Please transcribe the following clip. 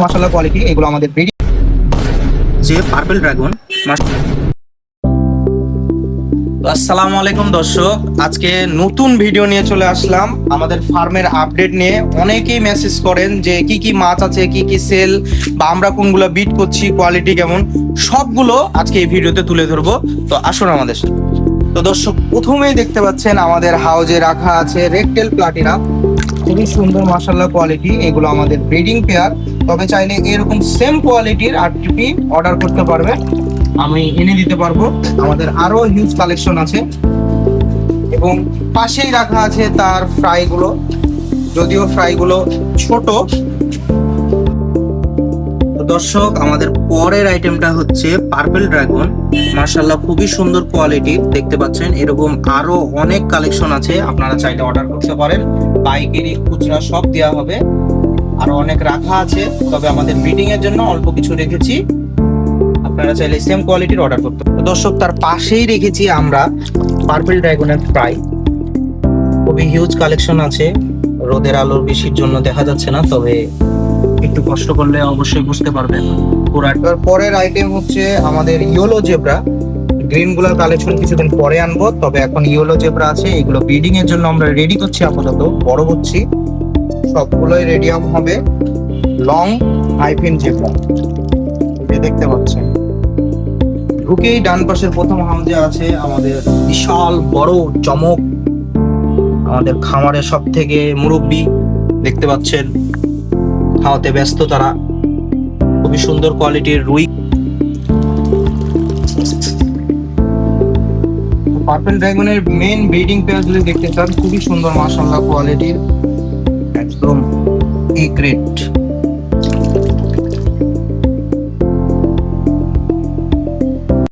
মাশাআল্লাহ কোয়ালিটি, এগুলো আমাদের ব্রিডিং যে পার্পল ড্রাগন। আসসালামু আলাইকুম দর্শক, আজকে নতুন ভিডিও নিয়ে চলে আসলাম আমাদের ফার্মের আপডেট নিয়ে। অনেকেই মেসেজ করেন যে কি কি মাছ আছে, কি কি সেল বা আমরা কোনগুলো বিট করছি, কোয়ালিটি কেমন, সবগুলো আজকে এই ভিডিওতে তুলে ধরবো। তো আসুন আমাদের সাথে। তো দর্শক, প্রথমেই দেখতে পাচ্ছেন আমাদের হাউজে রাখা আছে রেকটেল প্লাটিনা, খুবই সুন্দর মাশাআল্লাহ কোয়ালিটি। এগুলো আমাদের ব্রিডিং পেয়ার, তবে চাইলে এরকম সেম কোয়ালিটির আরটিপি অর্ডার করতে পারবেন, আমি এনে দিতে পারবো। আমাদের আরো হিউজ কালেকশন আছে এবং পাশেই রাখা আছে তার ফ্রাইগুলো, যদিও ফ্রাইগুলো ছোট। তো দর্শক, আমাদের পরের আইটেমটা হচ্ছে পার্পল ড্রাগন। মাশাআল্লাহ খুবই সুন্দর কোয়ালিটি, দেখতে পাচ্ছেন। এরকম আরো অনেক কালেকশন আছে, আপনারা চাইলে অর্ডার করতে পারেন। পাইকারি খুচরা সব দেওয়া হবে, আরো অনেক রাখা আছে, তবে আমাদের ব্রিডিং এর জন্য অল্প কিছু রেখেছি, আপনারা চাইলে সেম কোয়ালিটির অর্ডার করতে পারেন। দর্শক, তার পাশেই রেখেছি আমরা পার্পল ড্রাগনের ফ্রাই, খুবই হিউজ কালেকশন আছে। রোদের আলোর বেশির জন্য দেখা যাচ্ছে না, তবে একটু কষ্ট করলে অবশ্যই বুঝতে পারবেন। পরের আইটেম হচ্ছে আমাদের ইয়েলো জেব্রা। গ্রিন গুলার কালেকশন কিছুদিন পরে আনবো, তবে এখন ইয়েলো জেব্রা আছে। এগুলো ব্রিডিং এর জন্য আমরা রেডি করছি, আপাতত বড় হচ্ছি, সবগুলোই রেডিয়াম হবে। লং হাইফিন জেব্রা দেখতে পাচ্ছেন। ঢুকেই ডান পাশের প্রথম হাউজে আছে আমাদের বিশাল বড় চমক, আমাদের খামারের সব থেকে মুরব্বি, দেখতে পাচ্ছেন খাওয়াতে ব্যস্ত তারা। খুবই সুন্দর কোয়ালিটির রুই। পার্পল ড্রাগনের মেইন ব্রিডিং পেয়ার যদি দেখতে চান, খুবই সুন্দর মাশাআল্লাহ কোয়ালিটির, একদম এ গ্রেড।